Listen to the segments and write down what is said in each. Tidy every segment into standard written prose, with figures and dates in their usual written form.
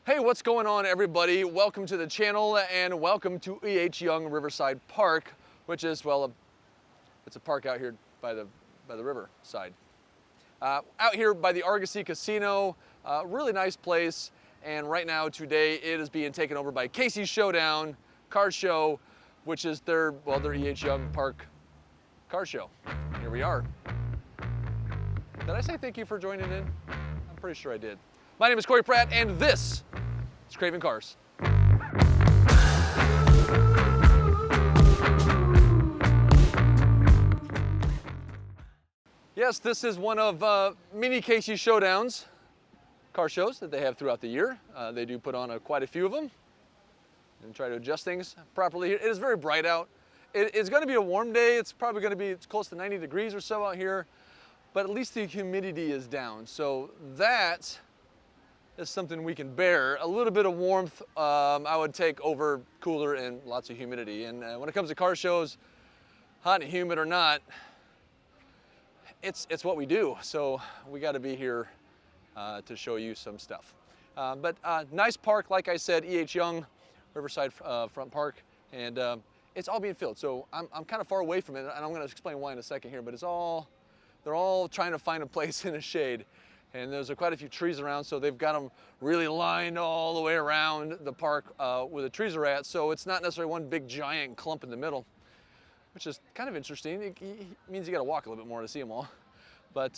Hey, what's going on, everybody? Welcome to the channel and welcome to E.H. Young Riverside Park, which is, well, it's a park out here by the riverside. Out here by the Argosy Casino, really nice place. And right now, today, it is being taken over by KC Showdown Car Show, which is their E.H. Young Park Car Show. Here we are. Did I say thank you for joining in? I'm pretty sure I did. My name is Corey Pratt, and this is Craving Cars. Yes, this is one of many KC Showdowns car shows that they have throughout the year. They do put on quite a few of them and try to adjust things properly here. It is very bright out. It's going to be a warm day. It's probably going to be close to 90 degrees or so out here, but at least the humidity is down. So that is something we can bear. A little bit of warmth I would take over cooler and lots of humidity. And when it comes to car shows, hot and humid or not, it's what we do. So we got to be here to show you some stuff. But nice park, like I said, E.H. Young Riverside Front Park, and it's all being filled. So I'm kind of far away from it, and I'm going to explain why in a second here. But they're all trying to find a place in the shade. And there's quite a few trees around, so they've got them really lined all the way around the park where the trees are at. So it's not necessarily one big giant clump in the middle, which is kind of interesting. It means you got to walk a little bit more to see them all. But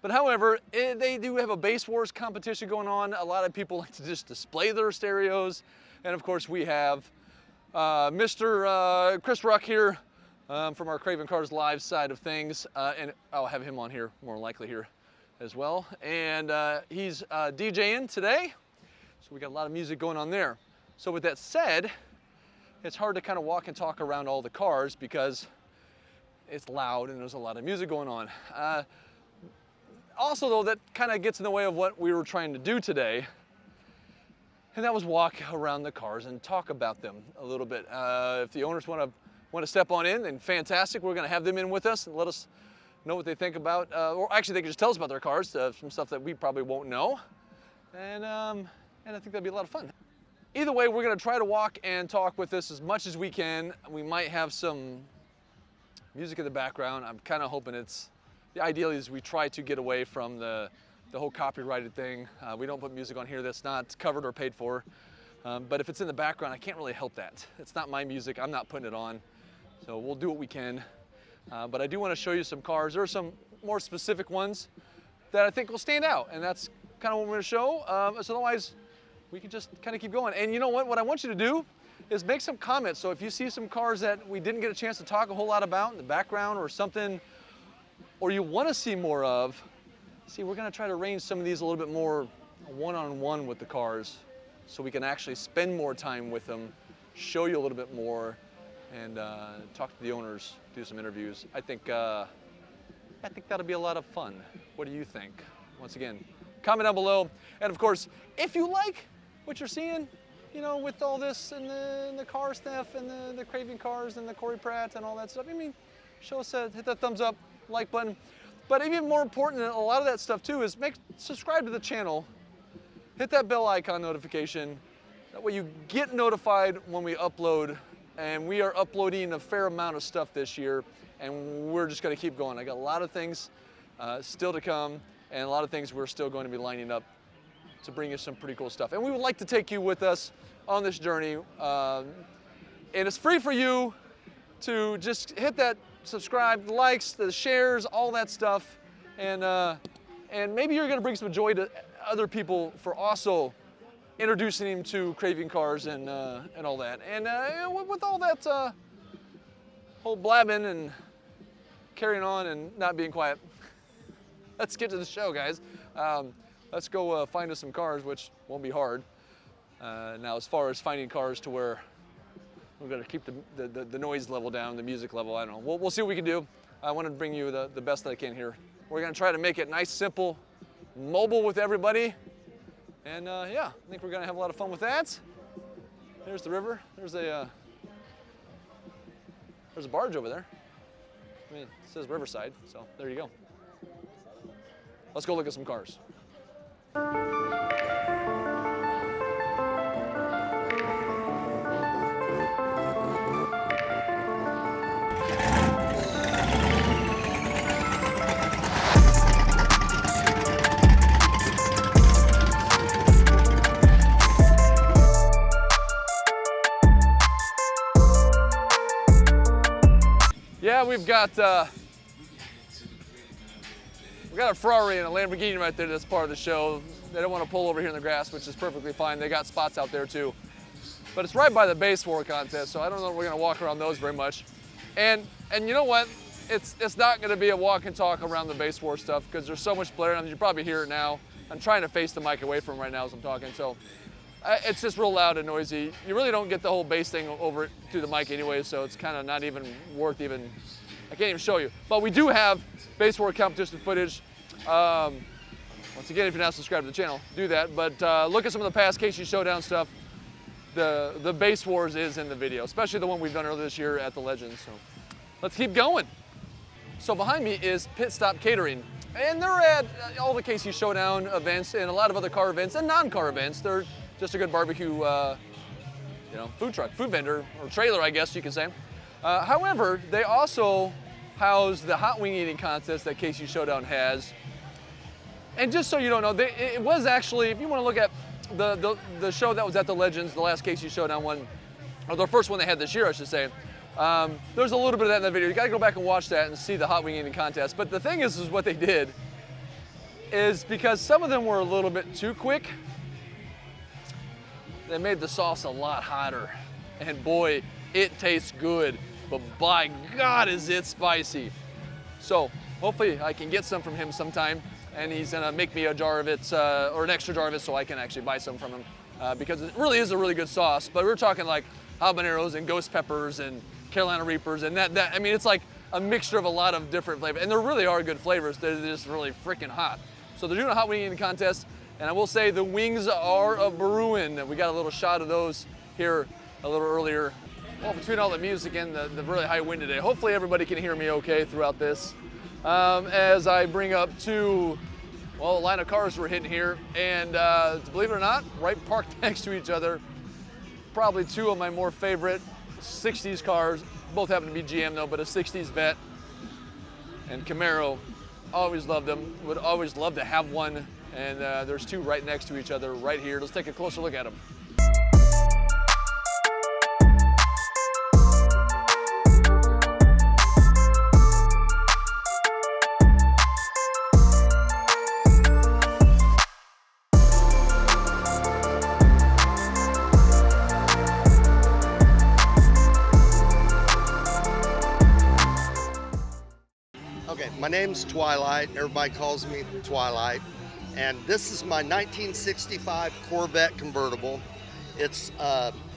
however, they do have a base wars competition going on. A lot of people like to just display their stereos. And of course, we have Mr. Chris Ruck here from our Craving Cars Live side of things. And I'll have him on here more likely here as well, and he's DJing today, so we got a lot of music going on there. So with that said, it's hard to kind of walk and talk around all the cars because it's loud and there's a lot of music going on. Also though, that kind of gets in the way of what we were trying to do today, and that was walk around the cars and talk about them a little bit. If the owners want to step on in, then fantastic. We're going to have them in with us and let us know what they think about, or actually they can just tell us about their cars, some stuff that we probably won't know, and I think that'd be a lot of fun. Either way, we're going to try to walk and talk with this as much as we can. We might have some music in the background. I'm kind of hoping the ideal is we try to get away from the whole copyrighted thing. We don't put music on here that's not covered or paid for, but if it's in the background, I can't really help that. It's not my music. I'm not putting it on, so we'll do what we can. But I do want to show you some cars. There are some more specific ones that I think will stand out, and that's kind of what we're going to show. So otherwise, we can just kind of keep going. And you know what? What I want you to do is make some comments. So if you see some cars that we didn't get a chance to talk a whole lot about in the background or something, or you want to see more of, we're going to try to arrange some of these a little bit more one-on-one with the cars so we can actually spend more time with them, show you a little bit more, and talk to the owners, do some interviews. I think that'll be a lot of fun. What do you think? Once again, comment down below. And of course, if you like what you're seeing, you know, with all this and the car stuff and the Craving Cars and the Corey Pratt and all that stuff, I mean, show us hit that thumbs up, like button. But even more important than a lot of that stuff too is subscribe to the channel, hit that bell icon notification. That way you get notified when we upload. And we are uploading a fair amount of stuff this year, and we're just going to keep going. I got a lot of things still to come, and a lot of things we're still going to be lining up to bring you some pretty cool stuff. And we would like to take you with us on this journey. And it's free for you to just hit that subscribe, the likes, the shares, all that stuff. And maybe you're going to bring some joy to other people for also introducing him to Craving Cars and all that. And with all that whole blabbing and carrying on and not being quiet, let's get to the show, guys. Let's go find us some cars, which won't be hard. Now, as far as finding cars to where we're going to keep the noise level down, the music level, I don't know. We'll see what we can do. I want to bring you the best that I can here. We're going to try to make it nice, simple, mobile with everybody. And yeah, I think we're going to have a lot of fun with that. There's the river. There's a barge over there. I mean, it says Riverside, so there you go. Let's go look at some cars. we've got a Ferrari and a Lamborghini right there that's part of the show. They don't want to pull over here in the grass, which is perfectly fine. They got spots out there too. But it's right by the base war contest, so I don't know if we're gonna walk around those very much. And you know what? It's not gonna be a walk and talk around the base war stuff because there's so much blare. I mean, you probably hear it now. I'm trying to face the mic away from right now as I'm talking, so it's just real loud and noisy. You really don't get the whole bass thing over it through the mic anyway, so it's kind of not even worth I can't even show you. But we do have base war competition footage. Once again, if you're not subscribed to the channel, do that. But look at some of the past KC Showdown stuff. The base wars is in the video, especially the one we've done earlier this year at the Legends. So let's keep going. So behind me is Pit Stop Catering. And they're at all the KC Showdown events and a lot of other car events and non-car events. They're just a good barbecue, food truck, food vendor, or trailer, I guess you could say. However, they also house the hot wing eating contest that KC Showdown has. And just so you don't know, it was actually, if you want to look at the show that was at the Legends, the last KC Showdown one, or the first one they had this year, I should say. There's a little bit of that in the video. You got to go back and watch that and see the hot wing eating contest. But the thing is what they did is because some of them were a little bit too quick, they made the sauce a lot hotter. And boy, it tastes good, but by God is it spicy. So hopefully I can get some from him sometime, and he's gonna make me a jar of it, or an extra jar of it, so I can actually buy some from him, because it really is a really good sauce. But we're talking like habaneros and ghost peppers and Carolina Reapers, and I mean, it's like a mixture of a lot of different flavors, and there really are good flavors. They're just really freaking hot. So they're doing a hot wing eating contest, and I will say the wings are a brewing. We got a little shot of those here a little earlier. Well, between all the music and the really high wind today, hopefully everybody can hear me okay throughout this. As I bring up to, well, a line of cars we're hitting here, and believe it or not, right parked next to each other, probably two of my more favorite 60s cars. Both happen to be GM though, but a 60s Vet and Camaro. Always loved them, would always love to have one, and there's two right next to each other right here. Let's take a closer look at them. My name's Twilight. Everybody calls me Twilight. And this is my 1965 Corvette convertible. It's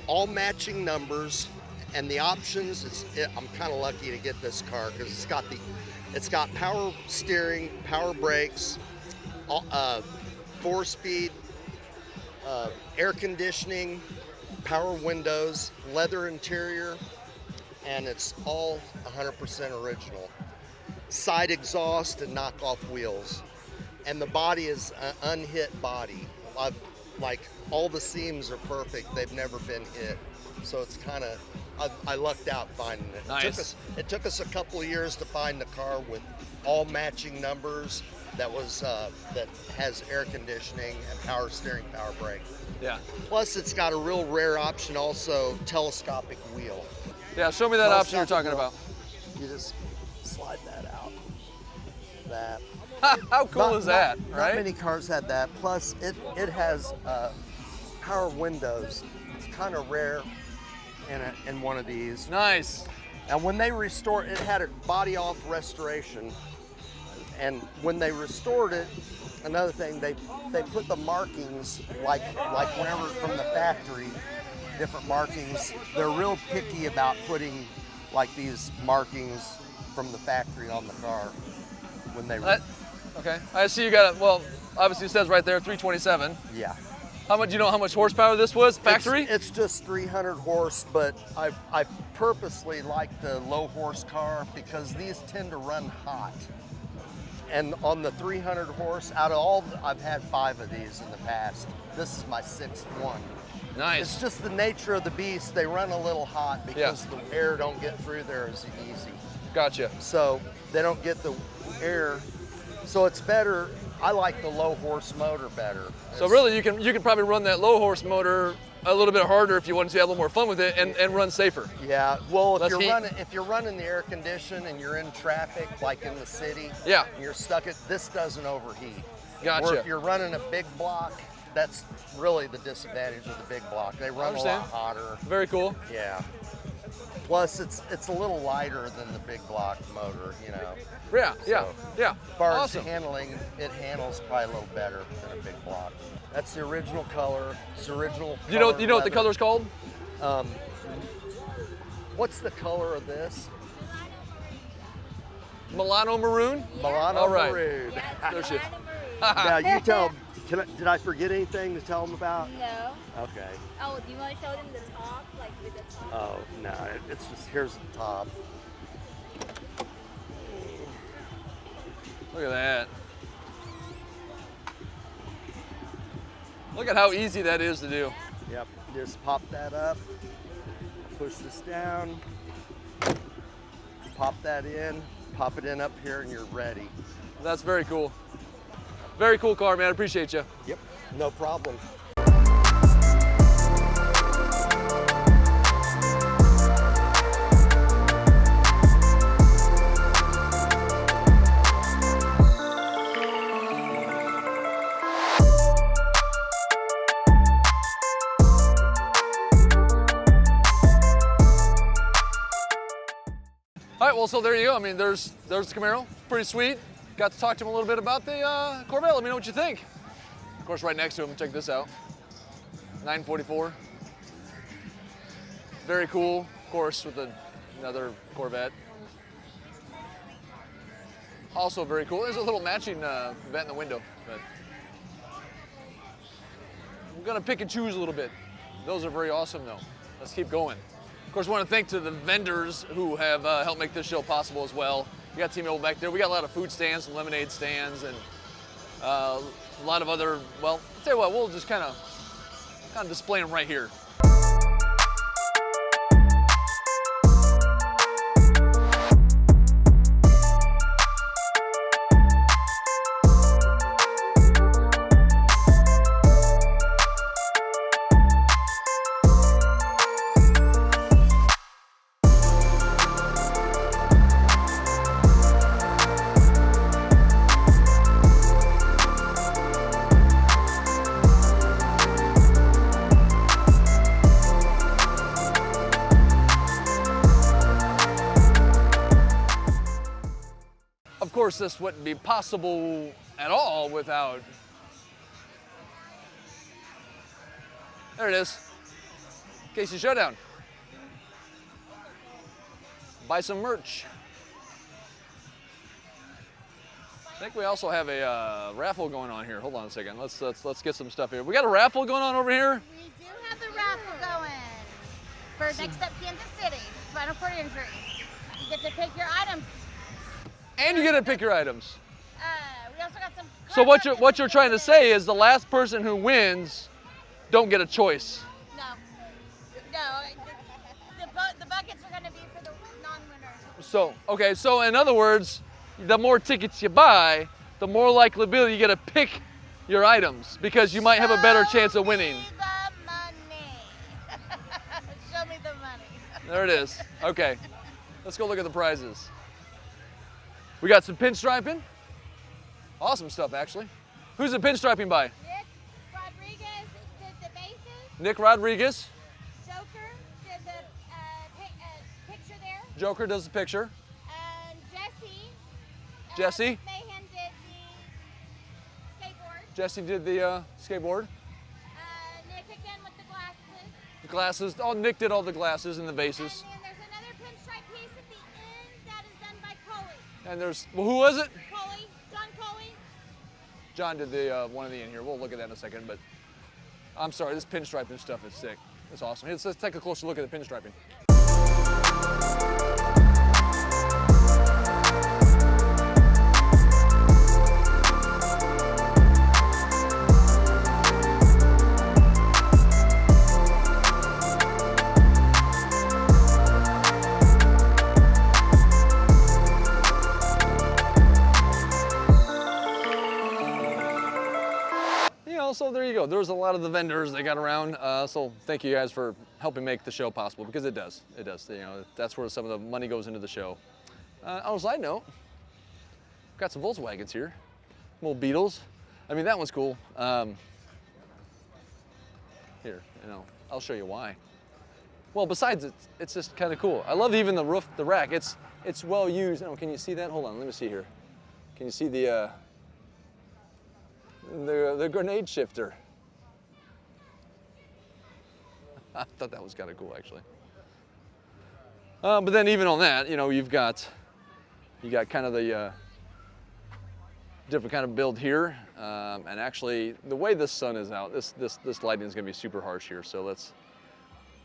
all matching numbers, and the options, I'm kind of lucky to get this car because it's got power steering, power brakes, 4-speed, air conditioning, power windows, leather interior, and it's all 100% original. Side exhaust and knockoff wheels, and the body is an unhit body. Like all the seams are perfect, they've never been hit, so it's kind of, I lucked out finding it. Nice. It took us a couple of years to find the car with all matching numbers that has air conditioning and power steering, power brake. Yeah. Plus it's got a real rare option also, telescopic wheel. Yeah, show me that option you're talking about. You just slide that out. That. How cool is that, right? Not many cars had that. Plus, it has power windows. It's kind of rare in one of these. Nice. And when they restored it, had a body off restoration. And when they restored it, another thing, they put the markings like whenever from the factory, different markings. They're real picky about putting like these markings from the factory on the car. When they okay, I see you got it. Well, obviously it says right there 327. Yeah. How much? You know how much horsepower this was? Factory? It's just 300 horse, but I purposely like the low horse car because these tend to run hot. And on the 300 horse, out of all, I've had 5 of these in the past. This is my 6th one. Nice. It's just the nature of the beast. They run a little hot because the air don't get through there as easy. Gotcha. So they don't get the air. So it's better I like the low horse motor better. So really, you can probably run that low horse motor a little bit harder if you want to have a little more fun with it and run safer. Yeah. Well, Less heat. if you're running the air condition and you're in traffic, like in the city, Yeah. and you're stuck this doesn't overheat. Gotcha. Or if you're running a big block, that's really the disadvantage of the big block. They run a lot hotter. Very cool. Yeah. Plus, it's a little lighter than the big block motor, you know. Yeah, yeah, So, yeah. As far Awesome. as handling, it handles probably a little better than a big block. That's the original color. It's the original. You know what the leather. color's called? What's the color of this? Milano maroon. Milano All right. Maroon. There she is. Now you tell. Did I forget anything to tell them about? No. Okay. Oh, do you want to show them the top, like with the top? Oh no, it's just here's the top. Look at that. Look at how easy that is to do. Yep. Just pop that up. Push this down. Pop that in. Pop it in up here, and you're ready. That's very cool. Very cool car, man. I appreciate you. Yep. No problem. All right, well, so there you go. I mean, there's the Camaro. Pretty sweet. Got to talk to him a little bit about the Corvette. Let me know what you think. Of course, right next to him, check this out. 944. Very cool, of course, with another Corvette. Also very cool. There's a little matching vent in the window, but I'm gonna pick and choose a little bit. Those are very awesome, though. Let's keep going. Of course, I want to thank to the vendors who have helped make this show possible as well. We got T-Mobile back there. We got a lot of food stands, some lemonade stands, and a lot of other, well, I'll tell you what, we'll just kind of display them right here. Of course, this wouldn't be possible at all without, there it is, KC Showdown. Buy some merch. I think we also have a raffle going on here. Hold on a second. Let's get some stuff here. We got a raffle going on over here. We do have the raffle going for Next Up Kansas City, spinal cord injuries. You get to pick your items. And you get to pick your items. We also got some. So what you're trying to say is the last person who wins don't get a choice. No. The buckets are going to be for the non-winners. So, okay, so in other words, the more tickets you buy, the more likely you get to pick your items because you might have a better chance of winning. Show me the money. Show me the money. There it is. Okay, let's go look at the prizes. We got some pinstriping. Awesome stuff, actually. Who's the pinstriping by? Nick Rodriguez did the bases. Nick Rodriguez. Joker did the picture there. Joker does the picture. And Jesse. Mahan did the skateboard. Jesse did the skateboard. Nick again with the glasses. The glasses. Oh, Nick did all the glasses and the vases. And then there's another pinstripe piece at the end that is done by Coley. And there's, well, who was it? Coley, John Coley. John did the one of the in here. We'll look at that in a second, but I'm sorry, this pinstriping stuff is sick. It's awesome. Let's take a closer look at the pinstriping. there's a lot of the vendors they got around. So thank you guys for helping make the show possible, because it does. It does. You know, that's where some of the money goes into the show. On a side note, got some Volkswagens here, some old Beetles. I mean, that one's cool. Here, you know, I'll show you why. Well, besides it's just kind of cool. I love even the roof, the rack. It's well used. Oh, can you see that? Hold on, let me see here. Can you see the grenade shifter? I thought that was kind of cool, actually. But then even on that, you know, you got kind of the different kind of build here, and actually the way this sun is out, this lighting is going to be super harsh here. So let's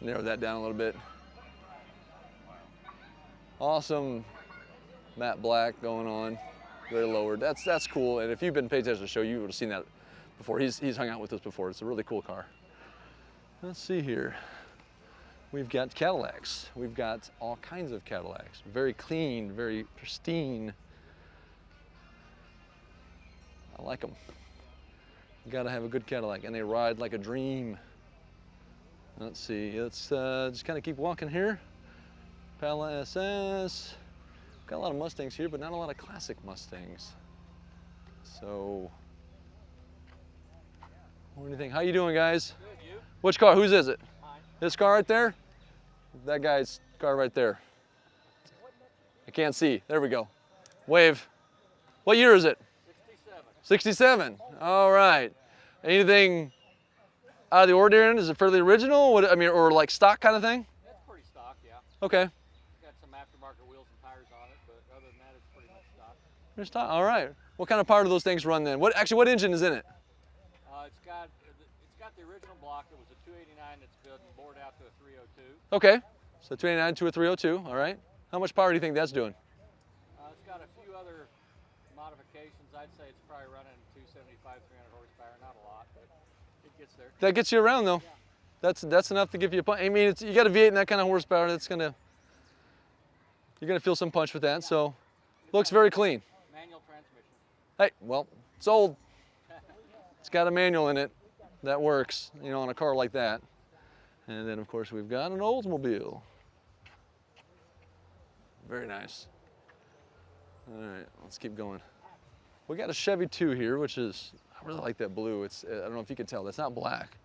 narrow that down a little bit. Awesome matte black going on, very lowered. That's cool. And if you've been paying attention to the show, you would have seen that before. He's hung out with us before. It's a really cool car. Let's see here. We've got Cadillacs. We've got all kinds of Cadillacs. Very clean, very pristine. I like them. You gotta have a good Cadillac, and they ride like a dream. Let's see, let's just kind of keep walking here. Pala SS. Got a lot of Mustangs here, but not a lot of classic Mustangs. So, what do you think? How you doing, guys? Good, you? Which car? Whose is it? Mine. This car right there? That guy's car right there. I can't see. There we go. Wave. What year is it? 67. All right. Anything out of the ordinary? Is it fairly original? What, I mean, or like stock kind of thing? That's pretty stock, yeah. Okay. It's got some aftermarket wheels and tires on it, but other than that, it's pretty much stock. There's stock. All right. What kind of power do those things run then? What engine is in it? It's got the original block. It was a 289 that's been bored out to a 302. Okay. So 289 to a 302. All right. How much power do you think that's doing? It's got a few other modifications. I'd say it's probably running 275, 300 horsepower. Not a lot, but it gets there. That gets you around though. Yeah. That's enough to give you a punch. I mean, you got a V8 and that kind of horsepower. You're gonna feel some punch with that. So, looks very clean. Manual transmission. Hey, well, it's old. It's got a manual in it. That works, you know, on a car like that. And then of course we've got an Oldsmobile. Very nice. All right, let's keep going. We got a Chevy 2 here, which is, I really like that blue. I don't know if you can tell, that's not black.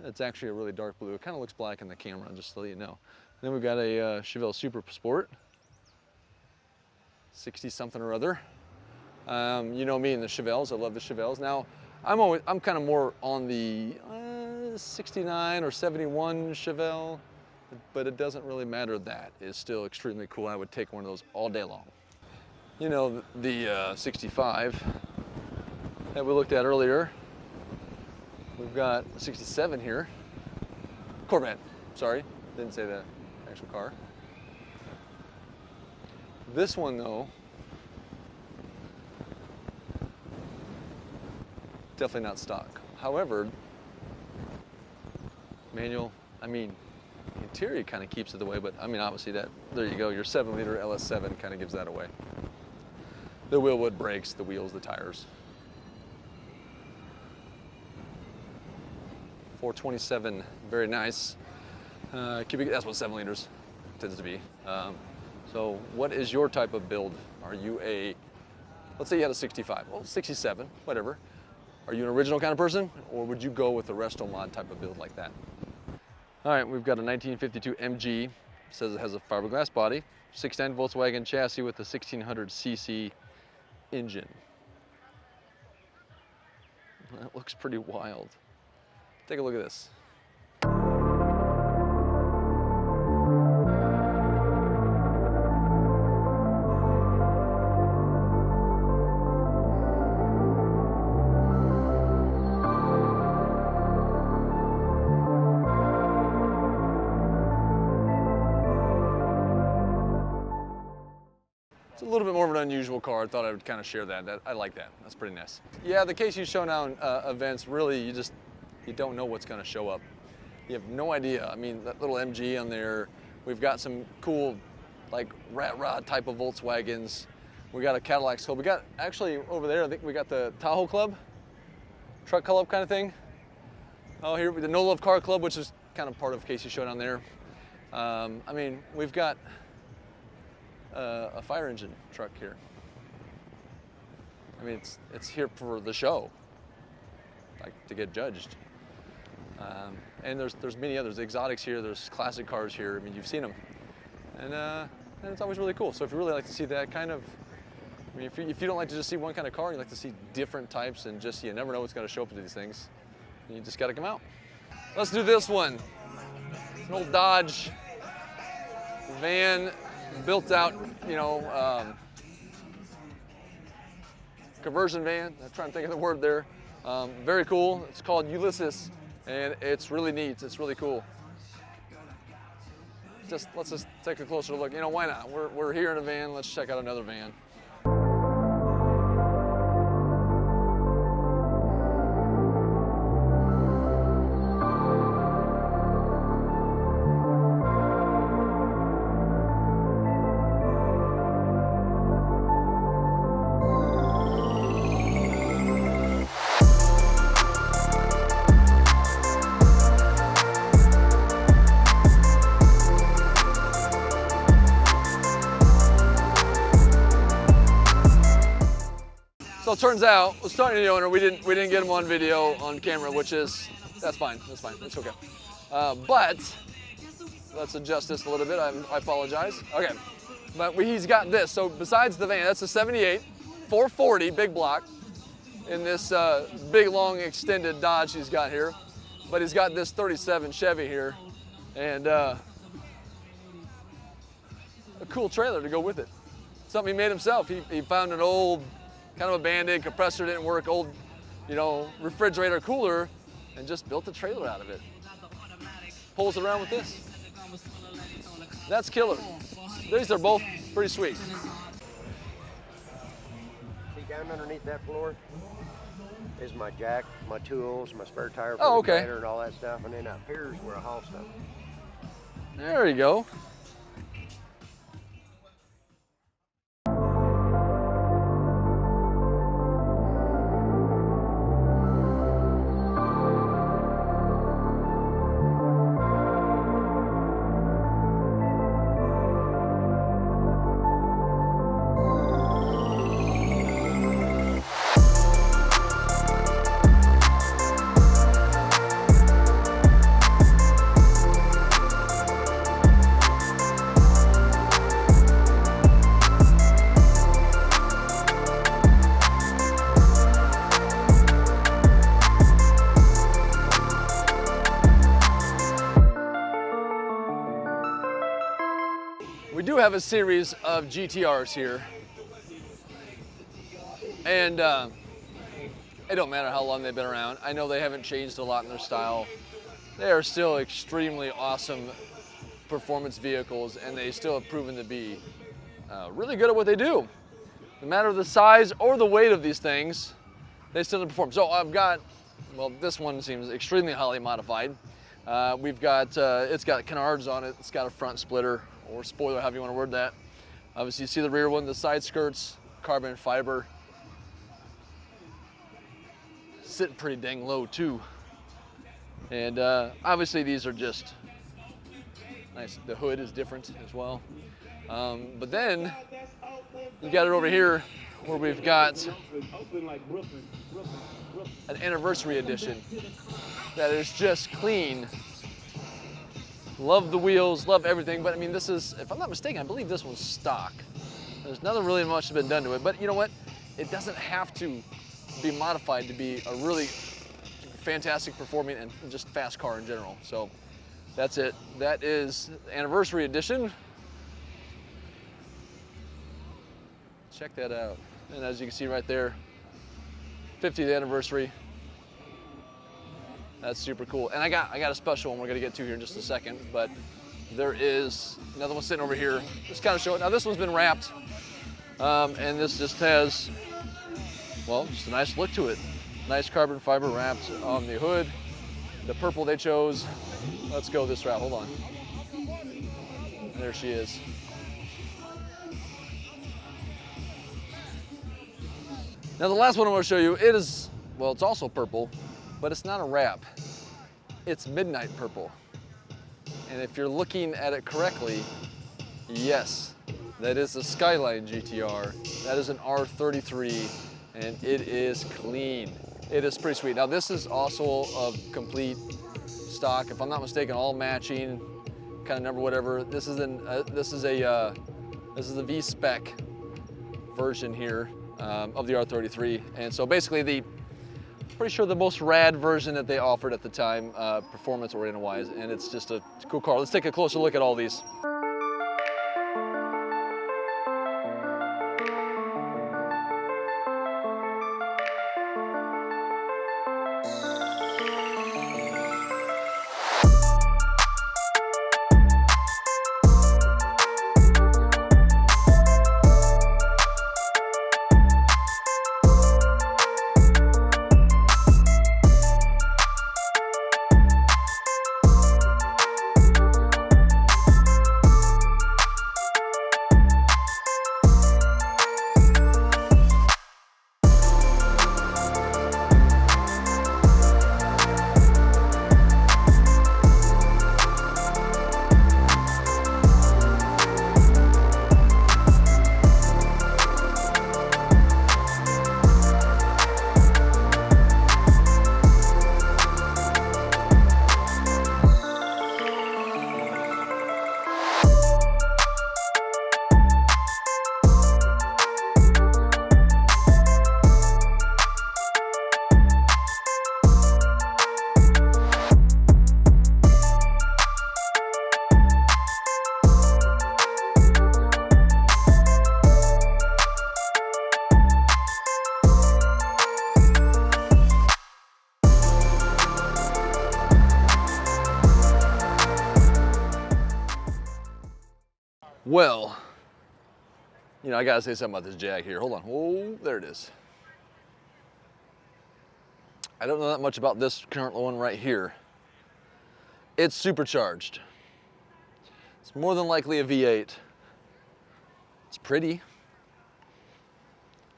It's actually a really dark blue. It kind of looks black in the camera, just to let you know. Then we've got a Chevelle Super Sport, 60 something or other. You know me and the Chevelles, I love the Chevelles. Now, I'm kind of more on the 69 or 71 Chevelle, but it doesn't really matter. That is still extremely cool. I would take one of those all day long. You know, the 65 that we looked at earlier. We've got a 67 here. Corvette, sorry, didn't say the actual car. This one though, definitely not stock. However, manual, I mean, the interior kind of keeps it away, but I mean, obviously that, there you go, your 7-liter LS7 kind of gives that away. The Willwood brakes, the wheels, the tires. 427, very nice. Cubic, that's what 7 liters tends to be. So what is your type of build? Are you let's say you had a 65, well, 67, whatever. Are you an original kind of person, or would you go with a resto mod type of build like that? All right, we've got a 1952 MG. It says it has a fiberglass body, 6'10" Volkswagen chassis with a 1600cc engine. That looks pretty wild. Take a look at this. It's a little bit more of an unusual car. I thought I would kind of share that. I like that. That's pretty nice. Yeah, the KC Showdown events, really, you don't know what's going to show up. You have no idea. I mean, that little MG on there. We've got some cool, like, rat rod type of Volkswagens. We got a Cadillac Club. We got, actually, over there, I think we got the Tahoe Club, truck club kind of thing. Oh, here, the No Love Car Club, which is kind of part of KC Showdown there. I mean, we've got a fire engine truck here. I mean, it's here for the show, like to get judged. And there's many others, exotics here, there's classic cars here. I mean, you've seen them. And it's always really cool. So if you really like to see that kind of, I mean, if you don't like to just see one kind of car, you like to see different types and just, you never know what's going to show up into these things. You just got to come out. Let's do this one. It's an old Dodge van, built out, conversion van. I'm trying to think of the word there. Very cool. It's called Ulysses, and it's really neat. It's really cool. Let's just take a closer look. Why not? We're here in a van. Let's check out another van. So it turns out, I was talking to the owner, we didn't get him on video, on camera, that's fine, it's okay. But, let's adjust this a little bit, I apologize. Okay, but he's got this, so besides the van, that's a 78, 440, big block, in this big, long, extended Dodge he's got here. But he's got this 37 Chevy here, and a cool trailer to go with it. Something he made himself. He found an old, kind of abandoned, compressor didn't work, old, refrigerator cooler, and just built a trailer out of it. Pulls it around with this. That's killer. These are both pretty sweet. See down underneath that floor is my jack, my tools, my spare tire for the grader and all that stuff, and then up here is where I haul stuff. There you go. We do have a series of GTRs here, and it don't matter how long they've been around. I know they haven't changed a lot in their style. They are still extremely awesome performance vehicles, and they still have proven to be really good at what they do. No matter the size or the weight of these things, they still perform. So I've got, well, this one seems extremely highly modified. We've got, it's got canards on it. It's got a front splitter or spoiler, however you want to word that. Obviously you see the rear one, the side skirts, carbon fiber. Sitting pretty dang low too. And obviously these are just nice. The hood is different as well. But then you got it over here where we've got an anniversary edition that is just clean. Love the wheels, love everything, but I mean, this is, if I'm not mistaken, I believe this one's stock. There's nothing really much that's been done to it, but you know what? It doesn't have to be modified to be a really fantastic performing and just fast car in general. So that's it. That is the anniversary edition. Check that out. And as you can see right there, 50th anniversary. That's super cool. And I got a special one we're gonna get to here in just a second, but there is another one sitting over here. Just kind of show it. Now this one's been wrapped, and this just has, well, just a nice look to it. Nice carbon fiber wrapped on the hood. The purple they chose. Let's go this route, hold on. There she is. Now the last one I'm gonna show you, it is, well, it's also purple, but it's not a wrap. it's midnight purple. And if you're looking at it correctly, yes, that is a Skyline GTR. That is an R33, and it is clean. It is pretty sweet. Now this is also a complete stock, if I'm not mistaken, all matching kind of number, whatever. This is a V-spec version here of the R33, and so basically pretty sure the most rad version that they offered at the time, performance-oriented wise, and it's just a cool car. Let's take a closer look at all these. Well, you know, I gotta say something about this Jag here. Hold on. Oh, there it is. I don't know that much about this current one right here. It's supercharged. It's more than likely a V8. It's pretty.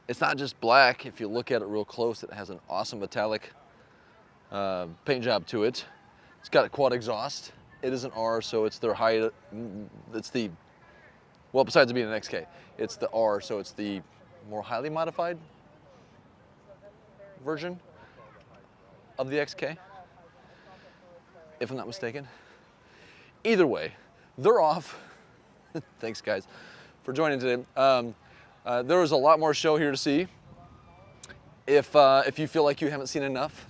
It's not just black. If you look at it real close, it has an awesome metallic paint job to it. It's got a quad exhaust. It is an R, so it's their high, it's the, well, besides it being an XK, it's the R, so it's the more highly modified version of the XK, if I'm not mistaken. Either way, they're off. Thanks, guys, for joining today. There was a lot more show here to see. If you feel like you haven't seen enough,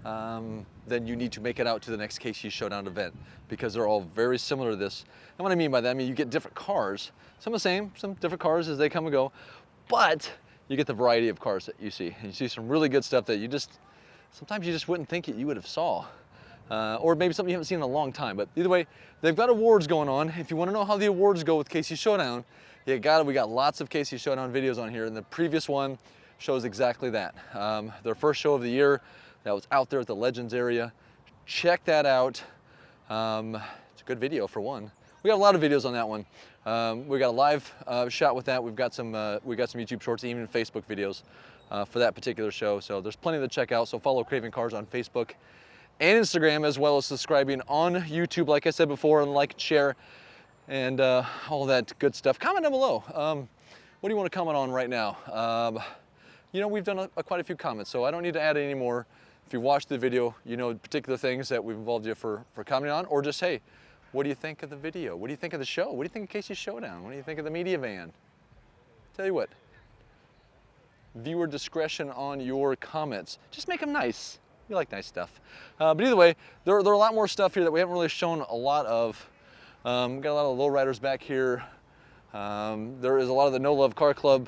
then you need to make it out to the next KC Showdown event, because they're all very similar to this. And what I mean by that, I mean you get different cars, some the same, some different cars as they come and go, but you get the variety of cars that you see. And you see some really good stuff that you just, sometimes you just wouldn't think you would have saw. Or maybe something you haven't seen in a long time. But either way, they've got awards going on. If you want to know how the awards go with KC Showdown, we got lots of KC Showdown videos on here, and the previous one shows exactly that. Their first show of the year, that was out there at the Legends area. Check that out. It's a good video for one. We got a lot of videos on that one. We got a live shot with that. We've got some YouTube shorts, even Facebook videos for that particular show. So there's plenty to check out. So follow Craving Cars on Facebook and Instagram, as well as subscribing on YouTube, like I said before, and like, share, and all that good stuff. Comment down below. What do you want to comment on right now? You know, we've done quite a few comments, so I don't need to add any more. If you watched the video, you know particular things that we've involved you for commenting on, or just, hey, what do you think of the video? What do you think of the show? What do you think of KC Showdown? What do you think of the media van? Tell you what, viewer discretion on your comments. Just make them nice. We like nice stuff. But either way, there are a lot more stuff here that we haven't really shown a lot of. We've got a lot of lowriders back here. There is a lot of the No Love Car Club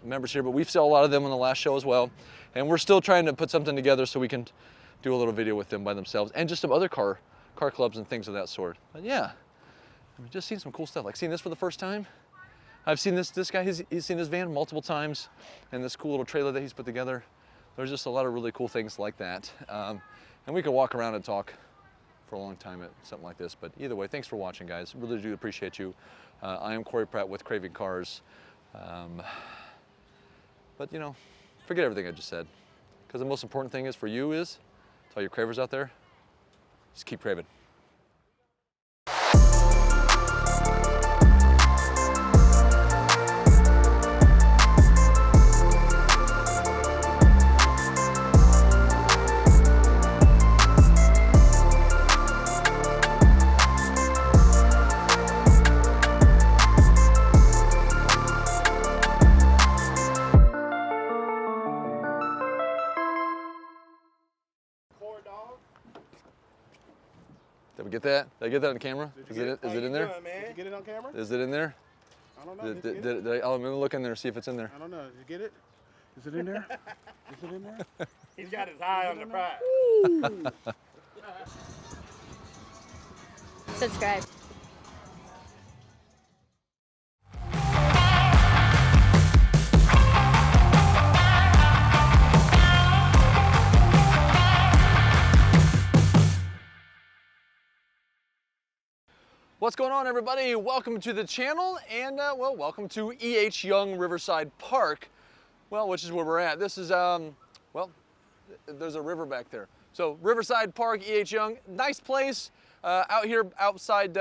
members here, but we've saw a lot of them on the last show as well. And we're still trying to put something together so we can do a little video with them by themselves, and just some other car clubs and things of that sort. But yeah, I've just seen some cool stuff. Like seeing this for the first time. I've seen this guy, he's seen his van multiple times, and this cool little trailer that he's put together. There's just a lot of really cool things like that. And we could walk around and talk for a long time at something like this. But either way, thanks for watching, guys. Really do appreciate you. I am Corey Pratt with Craving Cars. But you know, forget everything I just said, because the most important thing is for you is, to all your cravers out there, Just keep craving. Did we get that? Did I get that on camera? Is it in there? Did you get it on camera? Is it in there? I don't know. Did I, I'm gonna look in there, see if it's in there. I don't know. Did you get it? Is it in there? Is it in there? He's got his eye on the prize. Subscribe. What's going on, everybody? Welcome to the channel, and well, welcome to E.H. Young Riverside Park, well, which is where we're at. This is, well, there's a river back there. So Riverside Park, E.H. Young, nice place, out here outside,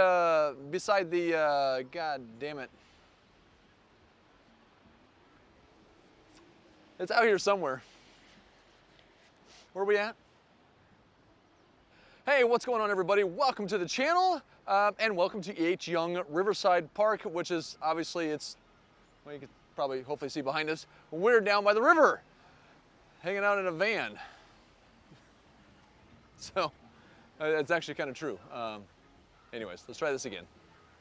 beside the, god damn it. It's out here somewhere. Where are we at? Hey, what's going on, everybody? Welcome to the channel. And welcome to E.H. Young Riverside Park, which is obviously, it's, well, you can probably hopefully see behind us. We're down by the river, hanging out in a van. So, it's actually kind of true. Anyways, let's try this again.